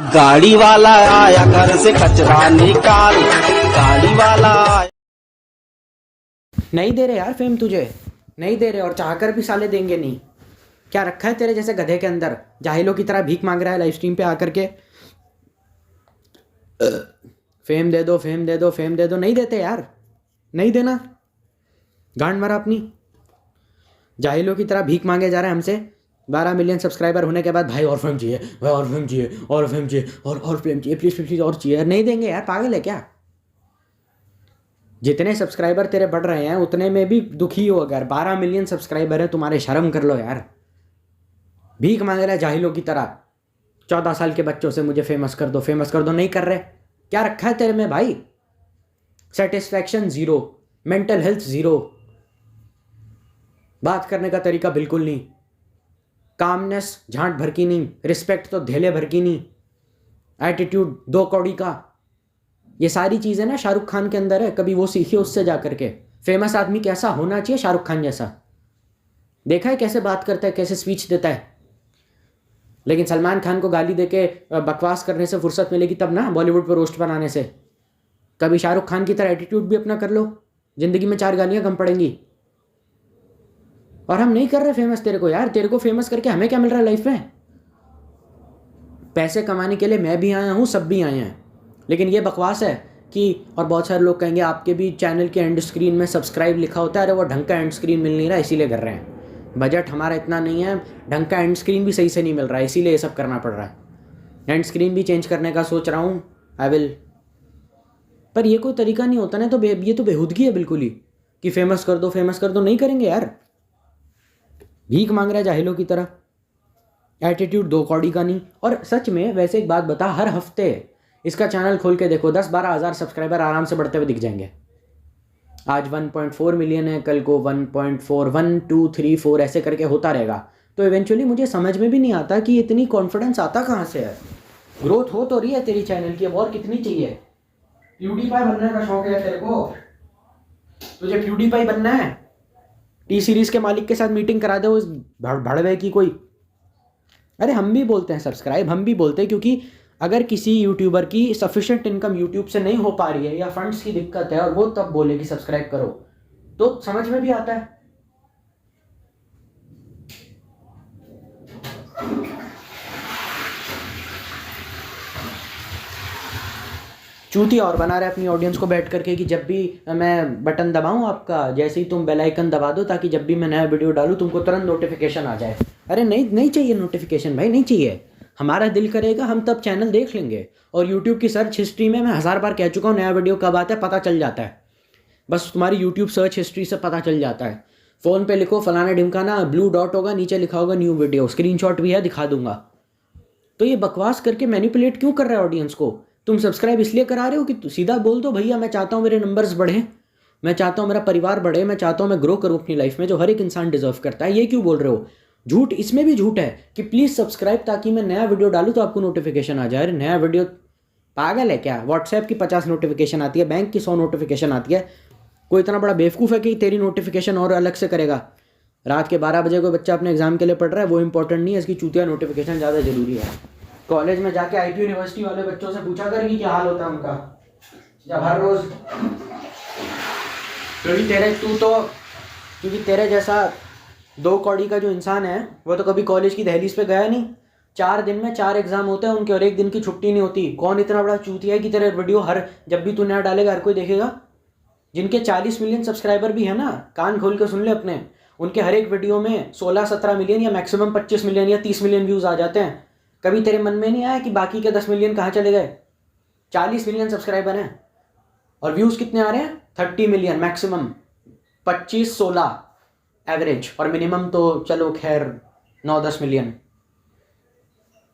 गाड़ी वाला आया घर से कचरा निकाल, गाड़ी वाला आया। नहीं दे रहे यार फेम तुझे, नहीं दे रहे, और चाहकर भी साले देंगे नहीं। क्या रखा है तेरे जैसे गधे के अंदर? जाहिलों की तरह भीख मांग रहा है लाइव स्ट्रीम पे आकर के। फेम दे दो, फेम दे दो, फेम दे दो। नहीं देते यार, नहीं देना। गांड मारा अपनी। जाहिलों की तरह भीख मांगे जा रहा है हमसे। 12 मिलियन सब्सक्राइबर होने के बाद भाई और फेम चाहिए, भाई और फेम चाहिए, और फेम चाहिए, और फेम चाहिए, प्लीज़ प्लीज़ और चाहिए। नहीं देंगे यार, पागल है क्या? जितने सब्सक्राइबर तेरे बढ़ रहे हैं उतने में भी दुखी हो। अगर 12 मिलियन सब्सक्राइबर है तुम्हारे, शर्म कर लो यार। भीख मांग रहा है जाहिलों की तरह 14 साल के बच्चों से, मुझे फेमस कर दो, फेमस कर दो। नहीं कर रहे। क्या रखा है तेरे में भाई? Satisfaction zero, mental health zero, बात करने का तरीका बिल्कुल नहीं, कामनेस झांट भर की नहीं, रिस्पेक्ट तो धेले भर की नहीं, एटीट्यूड 2 कौड़ी का। ये सारी चीज़ें ना शाहरुख खान के अंदर है, कभी वो सीखिए उससे जा करके। फेमस आदमी कैसा होना चाहिए? शाहरुख खान जैसा। देखा है कैसे बात करता है, कैसे स्पीच देता है। लेकिन सलमान खान को गाली देके बकवास करने से फुर्सत मिलेगी तब ना, बॉलीवुड पर रोस्ट बनाने से। कभी शाहरुख खान की तरह एटीट्यूड भी अपना कर लो, जिंदगी में 4 गालियां कम पड़ेंगी। और हम नहीं कर रहे फेमस तेरे को यार। तेरे को फेमस करके हमें क्या मिल रहा है लाइफ में? पैसे कमाने के लिए मैं भी आया हूँ, सब भी आए हैं। लेकिन ये बकवास है कि, और बहुत सारे लोग कहेंगे आपके भी चैनल के एंड स्क्रीन में सब्सक्राइब लिखा होता है। अरे वो ढंग का एंड स्क्रीन मिल नहीं रहा, इसीलिए कर रहे हैं। बजट हमारा इतना नहीं है, ढंग का एंड स्क्रीन भी सही से नहीं मिल रहा है, इसीलिए ये सब करना पड़ रहा है। एंड स्क्रीन भी चेंज करने का सोच रहा हूँ, आई विल। पर ये कोई तरीका नहीं होता ना, तो ये तो बेहूदगी है बिल्कुल ही, कि फेमस कर दो, फेमस कर दो। नहीं करेंगे यार। भीख मांग रहा है जाहिलों की तरह, एटीट्यूड 2 कौड़ी का नहीं। और सच में वैसे एक बात बता, हर हफ्ते इसका चैनल खोल के देखो, 10-12 हज़ार सब्सक्राइबर आराम से बढ़ते हुए दिख जाएंगे। आज 1.4 मिलियन है, कल को 1.4, 1, 2, 3, 4 ऐसे करके होता रहेगा। तो इवेंचुअली मुझे समझ में भी नहीं आता कि इतनी कॉन्फिडेंस आता कहाँ से है। ग्रोथ हो तो रही है तेरी चैनल की, अब और कितनी चाहिए? प्यूडीपाई बनने का शौक है तेरे को? तुझे प्यूडीपाई बनना है? टी सीरीज के मालिक के साथ मीटिंग करा दे उस भड़वे की कोई। अरे हम भी बोलते हैं सब्सक्राइब, हम भी बोलते हैं, क्योंकि अगर किसी यूट्यूबर की सफिशिएंट इनकम यूट्यूब से नहीं हो पा रही है या फंड्स की दिक्कत है और वो तब बोले कि सब्सक्राइब करो, तो समझ में भी आता है। चूती और बना रहे अपनी ऑडियंस को बैठ करके कि जब भी मैं बटन दबाऊं आपका, जैसे ही तुम बेल आइकन दबा दो, ताकि जब भी मैं नया वीडियो डालूं तुमको तुरंत नोटिफिकेशन आ जाए। अरे नहीं, नहीं चाहिए नोटिफिकेशन भाई, नहीं चाहिए। हमारा दिल करेगा हम तब चैनल देख लेंगे। और यूट्यूब की सर्च हिस्ट्री में मैं 1000 बार कह चुका हूँ, नया वीडियो कब आता है पता चल जाता है। बस तुम्हारी यूट्यूब सर्च हिस्ट्री से पता चल जाता है। फ़ोन पे लिखो फलाना ढिमकाना, ब्लू डॉट होगा, नीचे लिखा होगा न्यू वीडियो, स्क्रीनशॉट भी है, दिखा दूंगा। तो ये बकवास करके मैनिपुलेट क्यों कर रहा है ऑडियंस को? तुम सब्सक्राइब इसलिए करा रहे हो कि सीधा बोल दो भैया मैं चाहता हूँ मेरे नंबर्स बढ़े, मैं चाहता हूँ मेरा परिवार बढ़े, मैं चाहता हूँ मैं ग्रो करूँ अपनी लाइफ में, जो हर एक इंसान डिजर्व करता है। ये क्यों बोल रहे हो? झूठ इसमें भी झूठ है कि प्लीज़ सब्सक्राइब ताकि मैं नया वीडियो डालूँ तो आपको नोटिफिकेशन आ जाए। अरे नया वीडियो, पागल है क्या? व्हाट्सएप की 50 नोटिफिकेशन आती है, बैंक की 100 नोटिफिकेशन आती है। कोई इतना बड़ा बेवकूफ़ है कि तेरी नोटिफिकेशन और अलग से करेगा? रात के 12 बजे कोई बच्चा अपने एग्जाम के लिए पढ़ रहा है, वो इंपॉर्टेंट नहीं है, इसकी चूतिया नोटिफिकेशन ज़्यादा जरूरी है। कॉलेज में जाके आईटी यूनिवर्सिटी वाले बच्चों से पूछा कर कि क्या हाल होता है उनका, जब हर रोज, क्योंकि तेरे जैसा 2 कौड़ी का जो इंसान है वो तो कभी कॉलेज की दहलीज पे गया नहीं। 4 दिन में 4 एग्जाम होते हैं उनके और 1 दिन की छुट्टी नहीं होती। कौन इतना बड़ा चूतिया है कि तेरे वीडियो जब भी तू नया डालेगा हर कोई देखेगा? जिनके 40 मिलियन सब्सक्राइबर भी है ना, कान खोल के सुन ले अपने, उनके हर एक वीडियो में 16-17 मिलियन या मैक्सिमम 25 मिलियन या 30 मिलियन व्यूज़ आ जाते हैं। कभी तेरे मन में नहीं आया कि बाकी के 10 मिलियन कहाँ चले गए? 40 मिलियन सब्सक्राइबर हैं और व्यूज़ कितने आ रहे हैं? 30 मिलियन मैक्सिमम, 25-16 एवरेज, और मिनिमम तो चलो खैर 9-10 मिलियन।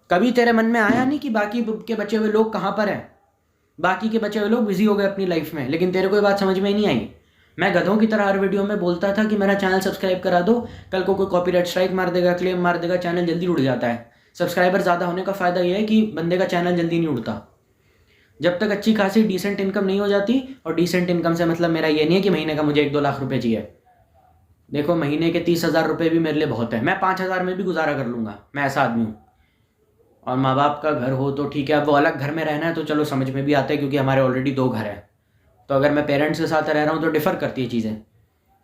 कभी तेरे मन में आया नहीं कि बाकी के बचे हुए लोग कहाँ पर हैं? बाकी के बचे हुए लोग बिजी हो गए अपनी लाइफ में, लेकिन तेरे को ये बात समझ में ही नहीं आई। मैं गधों की तरह हर वीडियो में बोलता था कि मेरा चैनल सब्सक्राइब करा दो, कल को कोई कॉपीराइट स्ट्राइक मार देगा, क्लेम मार देगा, चैनल जल्दी उड़ जाता है। सब्सक्राइबर ज़्यादा होने का फ़ायदा यह है कि बंदे का चैनल जल्दी नहीं उड़ता। जब तक अच्छी खासी डिसेंट इनकम नहीं हो जाती, और डिसेंट इनकम से मतलब मेरा ये नहीं है कि महीने का मुझे 1-2 लाख रुपए चाहिए। देखो महीने के 30,000 रुपये भी मेरे लिए बहुत है, मैं 5,000 में भी गुजारा कर लूँगा, मैं ऐसा आदमी हूँ। और माँ बाप का घर हो तो ठीक है, अब वो अलग घर में रहना है तो चलो समझ में भी आता है, क्योंकि हमारे ऑलरेडी 2 घर हैं। तो अगर मैं पेरेंट्स के साथ रह रहा हूँ तो डिफ़र करती है चीज़ें।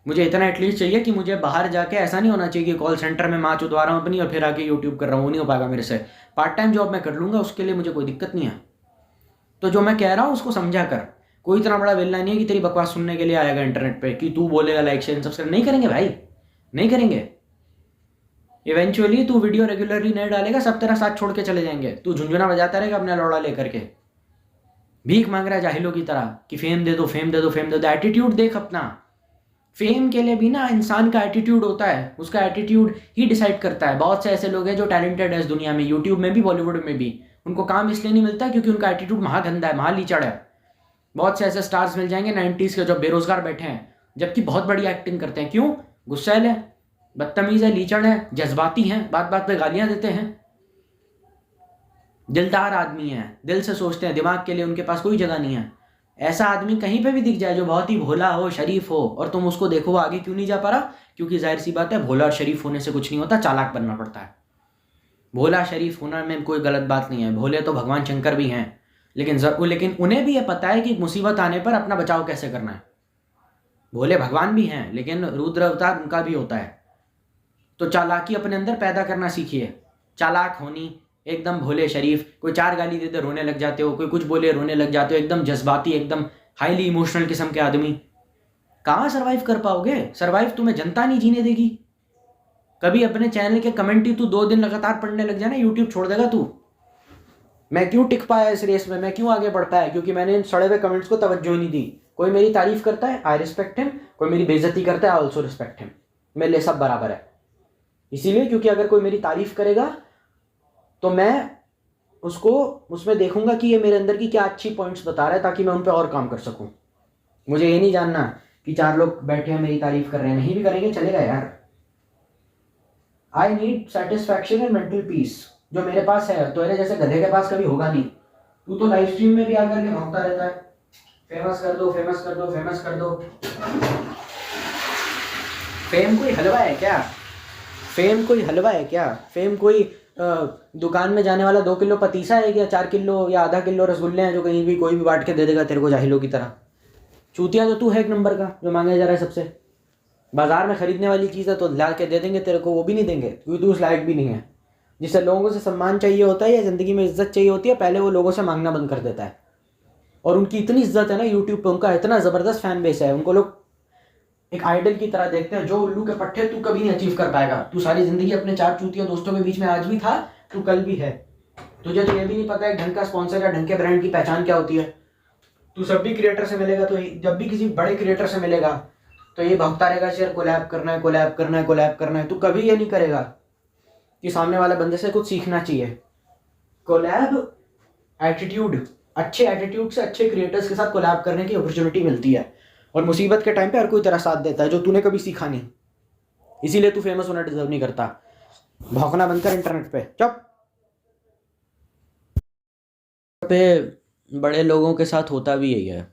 मुझे इतना एटलीस्ट चाहिए कि मुझे बाहर जाके ऐसा नहीं होना चाहिए कि कॉल सेंटर में माँ चुदवा रहा हूँ अपनी और फिर आके यूट्यूब कर रहा हूँ, वो नहीं हो पाएगा मेरे से। पार्ट टाइम जॉब मैं कर लूँगा, उसके लिए मुझे कोई दिक्कत नहीं है। तो जो मैं कह रहा हूँ उसको समझा कर। कोई इतना बड़ा वेला नहीं है कि तेरी बकवास सुनने के लिए आएगा इंटरनेट पे कि तू बोलेगा लाइक शेयर सब्सक्राइब। नहीं करेंगे भाई, नहीं करेंगे। इवेंचुअली तू वीडियो रेगुलरली नहीं डालेगा, सब तेरा साथ छोड़ के चले जाएंगे। तू झुंझुना बजाता रहेगा अपना लौड़ा लेकर के, भीख मांग रहा है जाहिलों की तरह कि फेम दे दो, फेम दे दो, फेम दे दो। एटीट्यूड देख अपना। फेम के लिए भी ना इंसान का एटीट्यूड होता है, उसका एटीट्यूड ही डिसाइड करता है। बहुत से ऐसे लोग हैं जो टैलेंटेड है इस दुनिया में, यूट्यूब में भी बॉलीवुड में भी, उनको काम इसलिए नहीं मिलता क्योंकि उनका एटीट्यूड महागंदा है, महालीचड़ है। बहुत से ऐसे स्टार्स मिल जाएंगे 90s के जो बेरोजगार बैठे हैं, जबकि बहुत बड़ी एक्टिंग करते हैं। क्यों? गुस्सैल है, बदतमीज है, लीचड़ है, जज्बाती हैं, बात बात पे गालियां देते हैं। दिलदार आदमी है, दिल से सोचते हैं, दिमाग के लिए उनके पास कोई जगह नहीं है। ऐसा आदमी कहीं पे भी दिख जाए जो बहुत ही भोला हो, शरीफ हो, और तुम उसको देखो वो आगे क्यों नहीं जा पा रहा? क्योंकि जाहिर सी बात है, भोला और शरीफ होने से कुछ नहीं होता, चालाक बनना पड़ता है। भोला शरीफ होना में कोई गलत बात नहीं है, भोले तो भगवान शंकर भी हैं, लेकिन उन्हें भी ये पता है कि मुसीबत आने पर अपना बचाव कैसे करना है। भोले भगवान भी हैं, लेकिन रुद्र अवतार उनका भी होता है। तो चालाकी अपने अंदर पैदा करना सीखिए, चालाक होनी। एकदम भोले शरीफ, कोई 4 गाली दे दे रोने लग जाते हो, कोई कुछ बोले रोने लग जाते हो, एकदम जज्बाती, एकदम हाईली इमोशनल किस्म के आदमी। कहाँ सर्वाइव कर पाओगे? सर्वाइव तुम्हें जनता नहीं जीने देगी। कभी अपने चैनल के कमेंट ही तू 2 दिन लगातार पढ़ने लग जाना, यूट्यूब छोड़ देगा तू। मैं क्यों टिक पाया इस रेस में, मैं क्यों आगे बढ़ पाया? क्योंकि मैंने इन सड़े हुए कमेंट्स को तवज्जो नहीं दी। कोई मेरी तारीफ करता है, आई रिस्पेक्ट हिम, कोई मेरी बेइज्जती करता है, आई ऑल्सो रिस्पेक्ट हिम। मेरे लिए सब बराबर है। इसीलिए क्योंकि अगर कोई मेरी तारीफ करेगा तो मैं उसको उसमें देखूंगा कि ये मेरे अंदर की क्या अच्छी पॉइंट्स बता रहा है, ताकि मैं उन पर और काम कर सकूं। मुझे ये नहीं जानना कि 4 लोग बैठे हैं मेरी तारीफ कर रहे हैं, नहीं भी करेंगे चलेगा यार। I need satisfaction and mental peace, जो मेरे पास है, तो मेरे जैसे गधे के पास कभी होगा नहीं। तू तो लाइव स्ट्रीम में भी आकर के भौंकता रहता है, फेमस कर दो, फेमस कर दो, फेमस कर दो। फेम कोई हलवा है क्या? फेम कोई हलवा है क्या? फेम कोई दुकान में जाने वाला 2 किलो पतीसा है क्या? 4 किलो या आधा किलो रसगुल्ले हैं जो कहीं भी कोई भी बांट के दे देगा तेरे को जाहिलों की तरह। चूतिया तो तू है 1 नंबर का, जो मांगा जा रहा है सबसे। बाजार में खरीदने वाली चीज़ है तो ला के दे देंगे तेरे को, वो भी नहीं देंगे क्योंकि तू उस लायक भी नहीं है। जिससे लोगों से सम्मान चाहिए होता है या ज़िंदगी में इज्जत चाहिए होती है, पहले वो लोगों से मांगना बंद कर देता है। और उनकी इतनी इज्जत है ना यूट्यूब पे, उनका इतना ज़बरदस्त फैन बेस है, उनको लोग एक आइडल की तरह देखते हैं। जो उल्लू के पट्टे तू कभी नहीं अचीव कर पाएगा। तू सारी ज़िंदगी अपने 4 चूतिया दोस्तों के बीच में आज भी था, तू कल भी है। तुझे तो ये भी नहीं पता है ढंग का स्पॉन्सर या ढंग के ब्रांड की पहचान क्या होती है। तू सब भी क्रिएटर से मिलेगा, तो जब भी किसी बड़े क्रिएटर से मिलेगा तो ये भौंकता रहेगा शेयर कोलैब करना है, कोलैब करना है, कोलैब करना है। तू कभी ये नहीं करेगा कि सामने वाले बंदे से कुछ सीखना चाहिए। कोलैब एटीट्यूड, अच्छे एटीट्यूड से अच्छे क्रिएटर्स के साथ कोलैब करने की अपॉर्चुनिटी मिलती है, और मुसीबत के टाइम पे हर कोई तेरा साथ देता है जो तूने कभी सीखा नहीं। इसीलिए तू फेमस होना डिजर्व नहीं करता। भौंकना बंद कर इंटरनेट पे, चुप। पे बड़े लोगों के साथ होता भी यही है।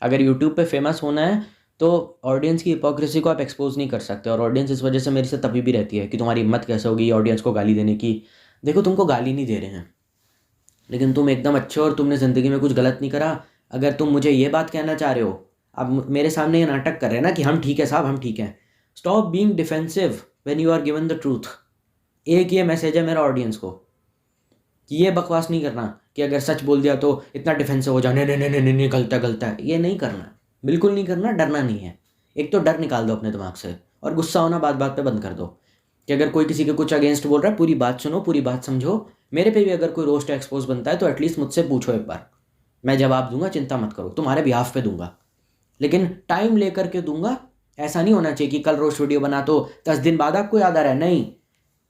अगर यूट्यूब पे फेमस होना है तो ऑडियंस की हिपोक्रेसी को आप एक्सपोज नहीं कर सकते, और ऑडियंस इस वजह से मेरे से तभी भी रहती है कि तुम्हारी हिम्मत कैसे होगी ऑडियंस को गाली देने की। देखो, तुमको गाली नहीं दे रहे हैं, लेकिन तुम एकदम अच्छे हो और तुमने ज़िंदगी में कुछ गलत नहीं करा। अगर तुम मुझे ये बात कहना चाह रहे हो, अब मेरे सामने ये नाटक कर रहे हैं ना कि हम ठीक है साहब, हम ठीक हैं। Stop being defensive when you are given the truth. एक ये मैसेज है मेरा ऑडियंस को कि ये बकवास नहीं करना कि अगर सच बोल दिया तो इतना डिफेंसिव हो जाने, नहीं नहीं नहीं नहीं गलता गलता है, ये नहीं करना, बिल्कुल नहीं करना। डरना नहीं है। एक तो डर निकाल दो अपने दिमाग से, और गुस्सा होना बात बात पे बंद कर दो। कि अगर कोई किसी के कुछ अगेंस्ट बोल रहा है, पूरी बात सुनो, पूरी बात समझो। मेरे पे भी अगर कोई रोस्ट एक्सपोज बनता है तो एटलीस्ट मुझसे पूछो एक बार, मैं जवाब दूंगा, चिंता मत करो, तुम्हारे बिहाफ पे दूंगा, लेकिन टाइम लेकर के दूंगा। ऐसा नहीं होना चाहिए कि कल रोस्ट वीडियो बना तो 10 दिन बाद आपको याद आ रहा है। नहीं,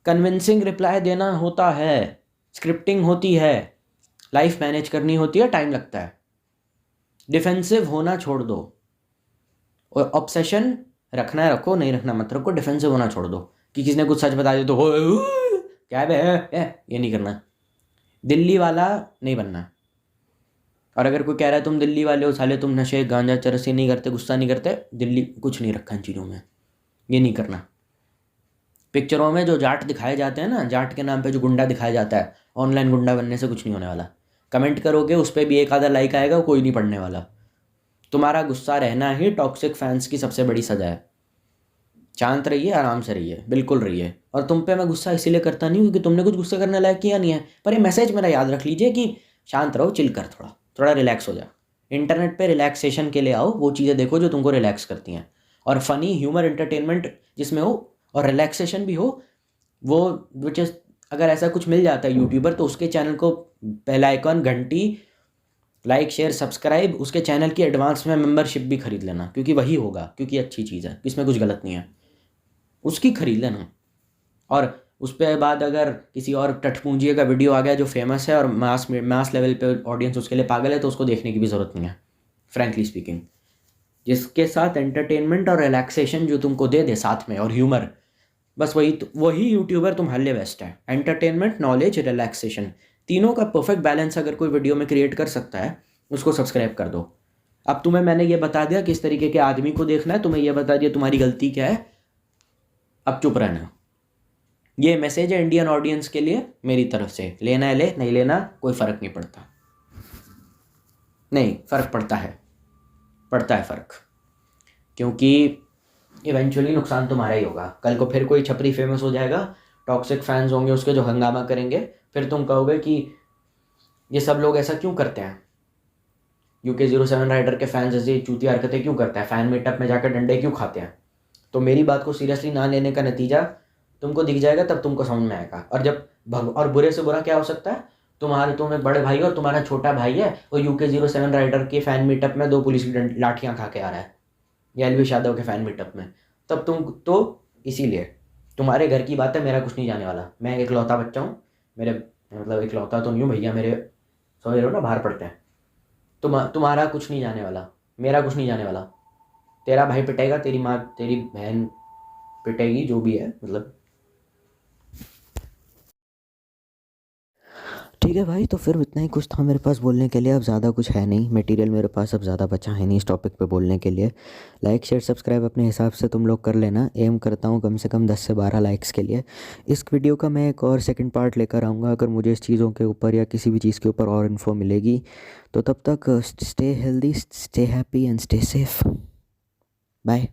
कन्विंसिंग रिप्लाई देना होता है, स्क्रिप्टिंग होती है, लाइफ मैनेज करनी होती है, टाइम लगता है। डिफेंसिव होना छोड़ दो, और ऑब्सेशन रखना है रखो, नहीं रखना मत रखो। डिफेंसिव होना छोड़ दो कि किसी ने कुछ सच बता दिया तो क्या है, ये नहीं करना। दिल्ली वाला नहीं बनना। और अगर कोई कह रहा है तुम दिल्ली वाले हो, साले तुम नशे गांजा चरस नहीं करते, गुस्सा नहीं करते, दिल्ली कुछ नहीं रखा इन चीज़ों में, ये नहीं करना। पिक्चरों में जो जाट दिखाए जाते हैं ना, जाट के नाम पे जो गुंडा दिखाया जाता है, ऑनलाइन गुंडा बनने से कुछ नहीं होने वाला। कमेंट करोगे उस पर भी एक आधा लाइक आएगा, कोई नहीं पढ़ने वाला। तुम्हारा गुस्सा रहना ही टॉक्सिक फैंस की सबसे बड़ी सजा है। शांत रहिए, आराम से रहिए, बिल्कुल रहिए। और तुम पे मैं गुस्सा इसीलिए करता नहीं हूँ क्योंकि तुमने कुछ गुस्सा करने लायक किया नहीं है। पर ये मैसेज मेरा याद रख लीजिए कि शांत रहो, चिल कर, थोड़ा थोड़ा रिलैक्स हो जा। इंटरनेट पे रिलैक्सेशन के लिए आओ, वो चीज़ें देखो जो तुमको रिलैक्स करती हैं, और फनी ह्यूमर एंटरटेनमेंट जिसमें हो और रिलैक्सेशन भी हो, वो विच इज़, अगर ऐसा कुछ मिल जाता है यूट्यूबर तो उसके चैनल को बेल आइकॉन, घंटी, लाइक शेयर सब्सक्राइब, उसके चैनल की एडवांस में मेंबरशिप भी खरीद लेना, क्योंकि वही होगा, क्योंकि अच्छी चीज़ है, इसमें कुछ गलत नहीं है, उसकी खरीद लेना। और उस पर बाद अगर किसी और टटपूंजिए का वीडियो आ गया जो फेमस है और मास लेवल पे ऑडियंस उसके लिए पागल है, तो उसको देखने की भी ज़रूरत नहीं है, फ्रैंकली स्पीकिंग। जिसके साथ एंटरटेनमेंट और रिलैक्सेशन जो तुमको दे दे साथ में, और ह्यूमर, बस वही यूट्यूबर तुम्हारे लिए बेस्ट है। एंटरटेनमेंट, नॉलेज, रिलैक्सेशन, तीनों का परफेक्ट बैलेंस अगर कोई वीडियो में क्रिएट कर सकता है, उसको सब्सक्राइब कर दो। अब तुम्हें मैंने ये बता दिया किस तरीके के आदमी को देखना है, तुम्हें ये बता दिया तुम्हारी गलती क्या है, अब चुप रहना। ये मैसेज है इंडियन ऑडियंस के लिए मेरी तरफ से, लेना है ले, नहीं लेना कोई फ़र्क नहीं पड़ता। नहीं, फ़र्क पड़ता है फ़र्क, क्योंकि इवेंचुअली नुकसान तुम्हारा ही होगा। कल को फिर कोई छपरी फेमस हो जाएगा, टॉक्सिक फैंस होंगे उसके जो हंगामा करेंगे, फिर तुम कहोगे कि ये सब लोग ऐसा क्यों करते हैं, UK07 राइडर के फैंस ऐसी चूतिया हरकतें क्यों करते हैं, फ़ैन मीटअप में जाकर डंडे क्यों खाते हैं। तो मेरी बात को सीरियसली ना लेने का नतीजा तुमको दिख जाएगा, तब तुमको समझ में आएगा। और जब और बुरे से बुरा क्या हो सकता है, तुम एक बड़े भाई और तुम्हारा छोटा भाई है, वो UK07 राइडर के फ़ैन मीटअप में 2 पुलिस की लाठियाँ खा के आ रहा है, या एलवी यादव के फ़ैन मीटअप में, तब तुम तो इसीलिए तुम्हारे घर की बात है, मेरा कुछ नहीं जाने वाला। मैं एक इकलौता बच्चा हूँ, मेरे मतलब इकलौता तो नहीं हूँ भैया, मेरे समझ रहे हो ना, बाहर पढ़ते हैं। तुम्हारा कुछ नहीं जाने वाला, मेरा कुछ नहीं जाने वाला। तेरा भाई पिटेगा, तेरी माँ तेरी बहन पिटेगी, जो भी है, मतलब ठीक है भाई। तो फिर इतना ही कुछ था मेरे पास बोलने के लिए, अब ज़्यादा कुछ है नहीं मटेरियल मेरे पास, अब ज़्यादा बचा है नहीं इस टॉपिक पे बोलने के लिए। लाइक शेयर सब्सक्राइब अपने हिसाब से तुम लोग कर लेना, एम करता हूँ कम से कम 10 से 12 लाइक्स के लिए। इस वीडियो का मैं एक और सेकंड पार्ट लेकर आऊँगा अगर मुझे इस चीज़ों के ऊपर या किसी भी चीज़ के ऊपर और इन्फो मिलेगी। तो तब तक stay healthy, stay happy and stay safe. Bye.